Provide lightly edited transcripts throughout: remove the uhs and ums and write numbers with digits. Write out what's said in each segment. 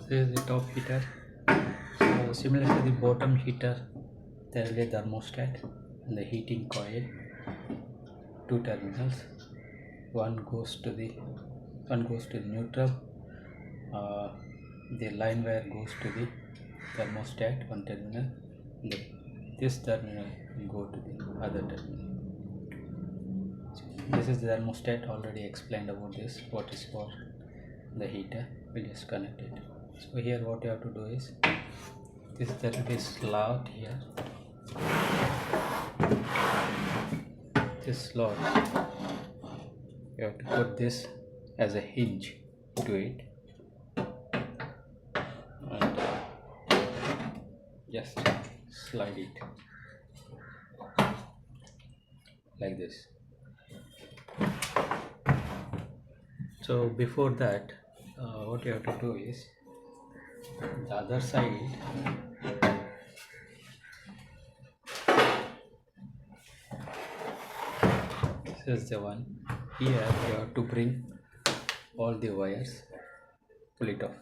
This is the top heater. So similar to the bottom heater, there will be a thermostat and the heating coil, two terminals. One goes to the neutral. Uh, the line wire goes to the thermostat, one terminal. This terminal will go to the other terminal. This is the thermostat. Already explained about this. What is for the heater? We'll just connect it. So here what you have to do is there will be slot here. This slot, you have to put this as a hinge to it and just slide it like this. So before that, what you have to do is the other side, this is the one. Here you have to bring all the wires, pull it off.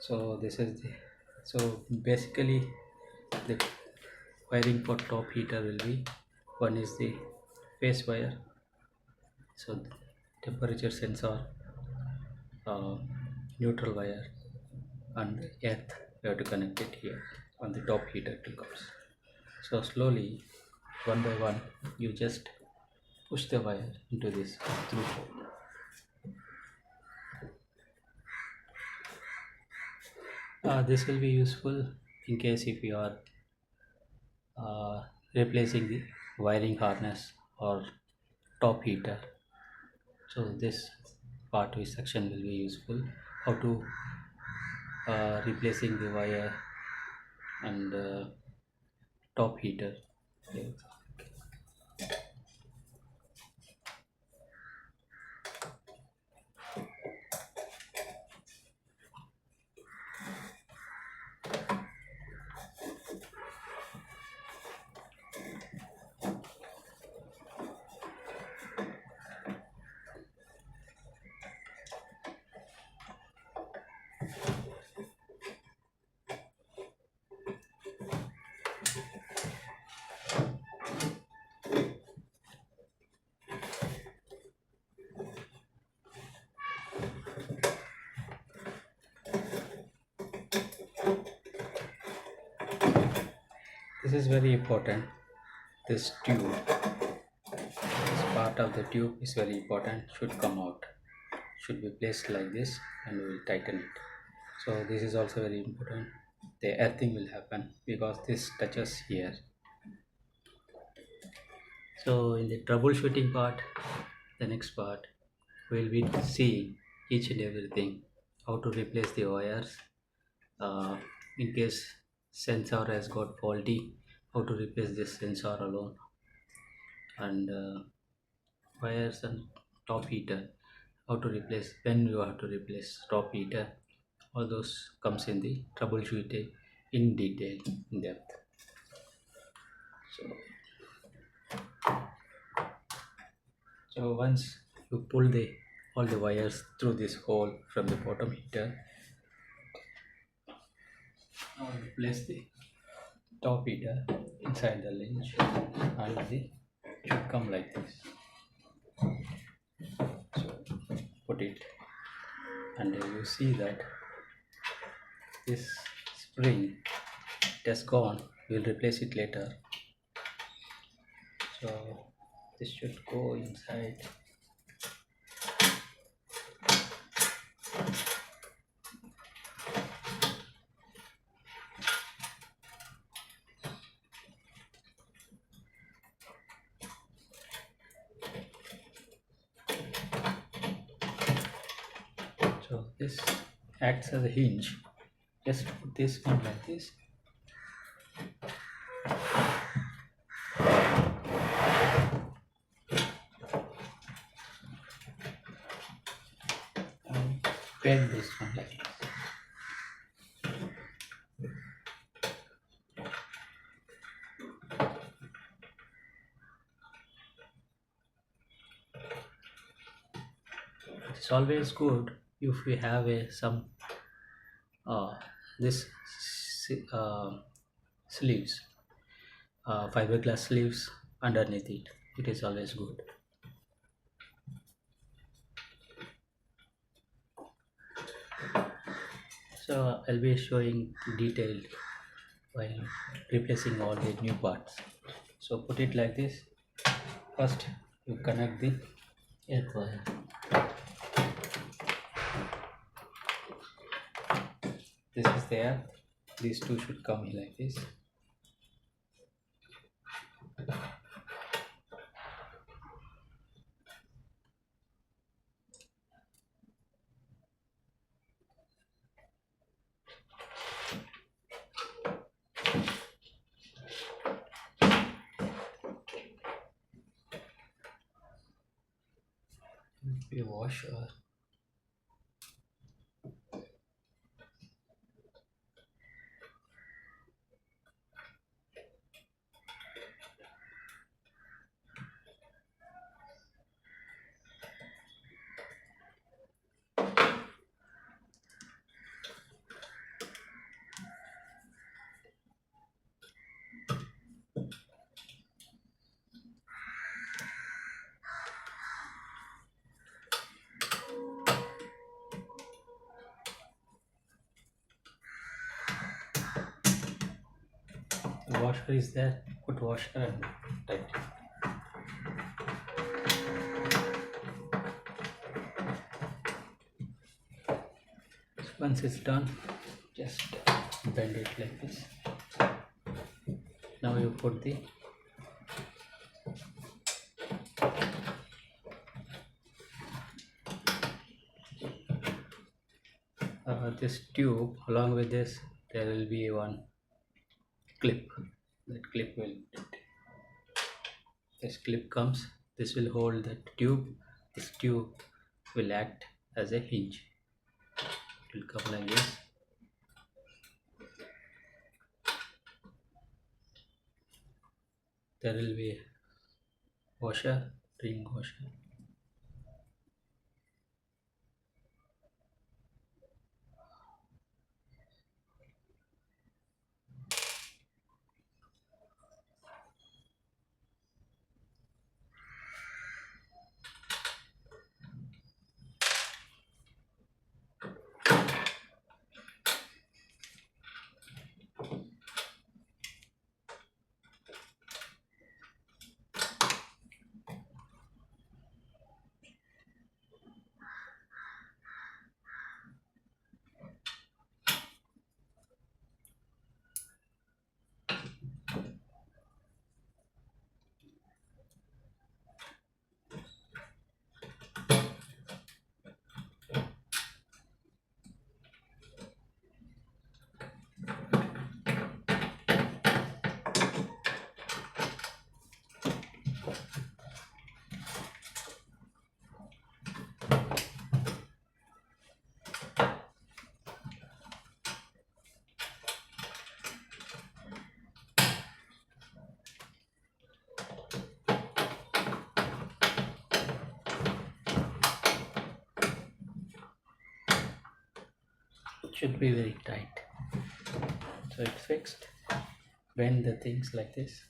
So this is the, so basically the wiring for top heater will be, one is the phase wire, so temperature sensor, neutral wire, and the earth you have to connect it here on the top heater to comes. So slowly, one by one, you just push the wire into this through hole. This will be useful in case if you are replacing the wiring harness or top heater. So this part of section will be useful, how to replacing the wire and top heater. Okay. This is very important. This tube, this part of the tube is very important, should come out, should be placed like this, and we will tighten it. So this is also very important. The earthing will happen because this touches here. So in the troubleshooting part, the next part, we will be seeing each and everything, how to replace the wires, in case sensor has got faulty, how to replace this sensor alone, and wires and top heater, how to replace, when you have to replace top heater. All those comes in the troubleshooting in detail, in depth. So once you pull the all the wires through this hole from the bottom heater, now you place the top heater inside the lens, and the should come like this. So put it, and you see that this spring, it has gone. We'll replace it later. So this should go inside. So this acts as a hinge. Just put this one like this. And bend this one like this. It's always good if we have a some uh, this sleeves, fiberglass sleeves underneath it, it is always good. So I'll be showing detailed while replacing all the new parts. So put it like this. First you connect the air wire. This is the earth. These two should come in like this. We wash our washer is there. Put washer and tight. Once it's done, just bend it like this. Now you put the this tube. Along with this there will be one clip. That clip will, this clip comes, this will hold the tube. This tube will act as a hinge. It will come like this. There will be a washer, ring washer. It should be very tight. So it's fixed. Bend the things like this.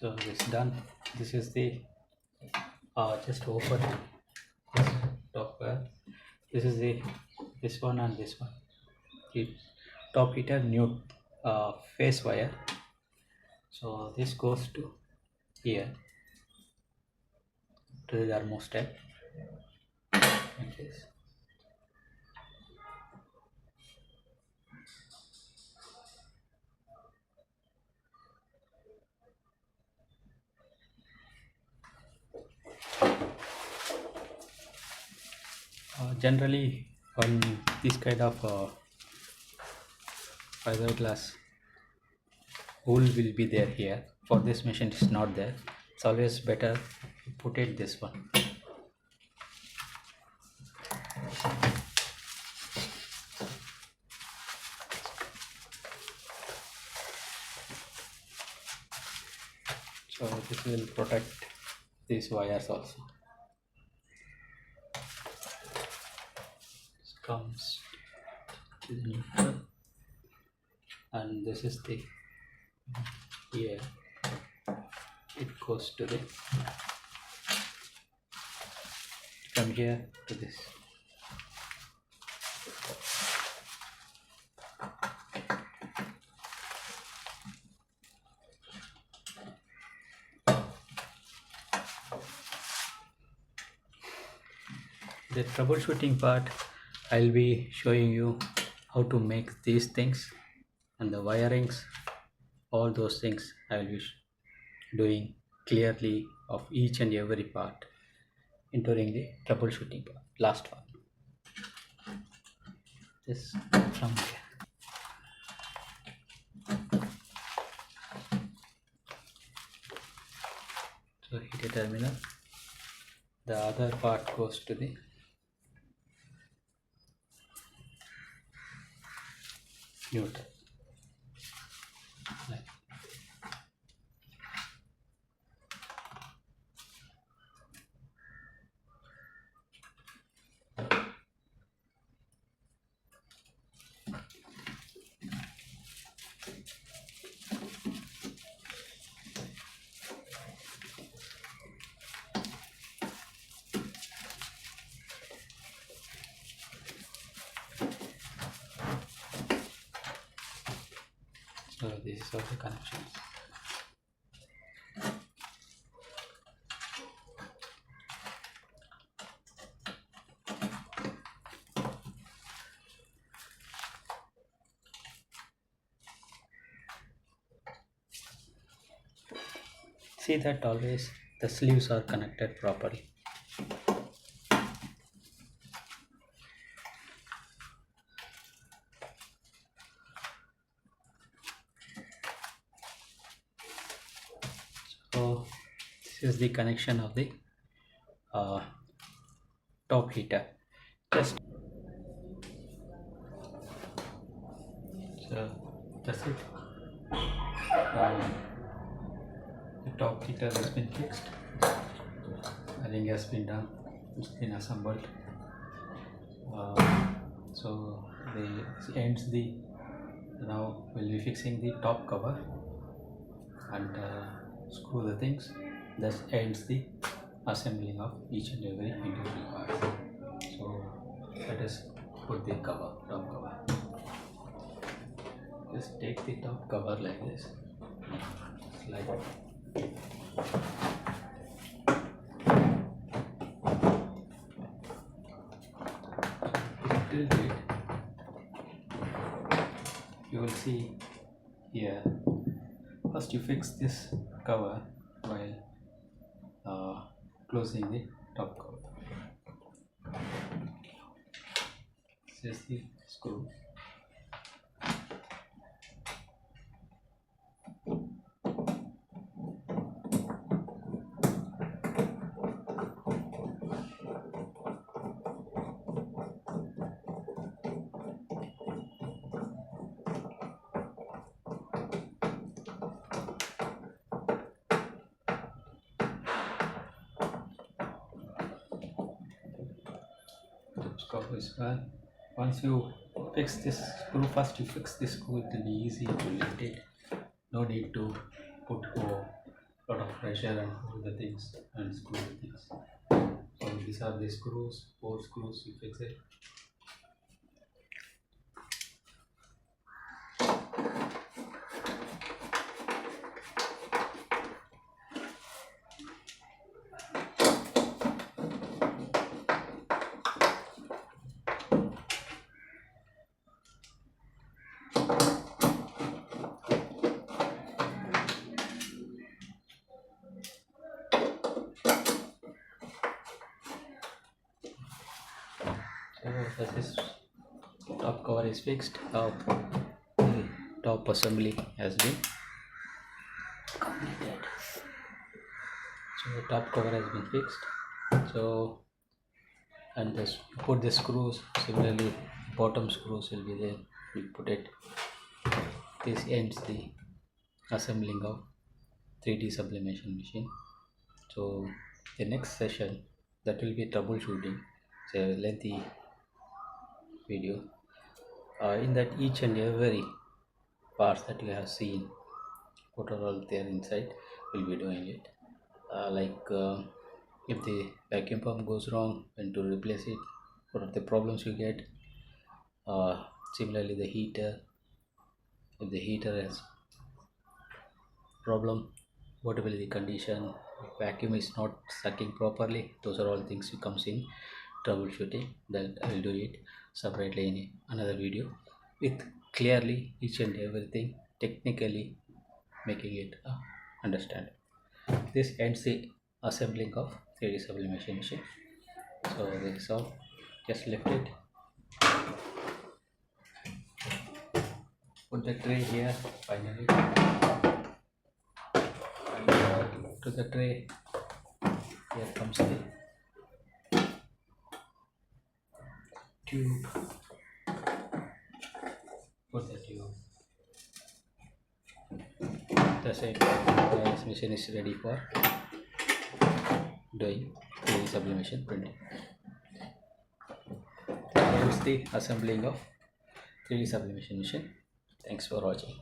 So this done. This is the just open this top wire. This is the this one and this one. The top heater new face wire. So this goes to here to the thermostat like this. Generally, on this kind of fiberglass wool will be there here. For this machine, it's not there. It's always better to put it this one. So this will protect these wires also. This comes to the neutral, and this is the here. It goes to the from here to this. The troubleshooting part, I'll be showing you how to make these things and the wirings, all those things I'll be doing clearly of each and every part, entering the troubleshooting part. Last one. This from here. So hit a terminal. The other part goes to the neutral. Like so this is all the connections. See that always the sleeves are connected properly. So this is the connection of the uh, top heater. Just so that's it. The top heater has been fixed. Wiring has been done. It's been assembled. So the ends the now we'll be fixing the top cover and screw the things. That ends the assembling of each and every individual part. So let us put the cover, top cover. Just take the top cover like this, slide. Tilt it. You will see here. First, you fix this cover while closing the top cover. This is the screw. Cover is well. Once you fix this screw, first you fix this screw, it will be easy to lift it. No need to put a lot of pressure and hold the things and screw the things. So these are the screws, 4 screws, you fix it. This is top cover is fixed. The top assembly has been completed. So the top cover has been fixed. So and this put the screws. Similarly, bottom screws will be there. We put it. This ends the assembling of 3D sublimation machine. So the next session, that will be troubleshooting. It's a lengthy video. In that each and every parts that you have seen, what are all there inside, we'll be doing it. If the vacuum pump goes wrong, when to replace it, what are the problems you get. Similarly, the heater, if the heater has problem, what will be the condition, if vacuum is not sucking properly, those are all things that comes in troubleshooting. That I will do it separately in another video with clearly each and everything technically making it understand. This ends the assembling of 3D sublimation machine. So this is all. Just lift it, put the tray here finally, to the tray. Here comes the tube. Put the tube. That's it. This machine is ready for doing 3D sublimation printing. That ends the assembling of 3D sublimation machine. Thanks for watching.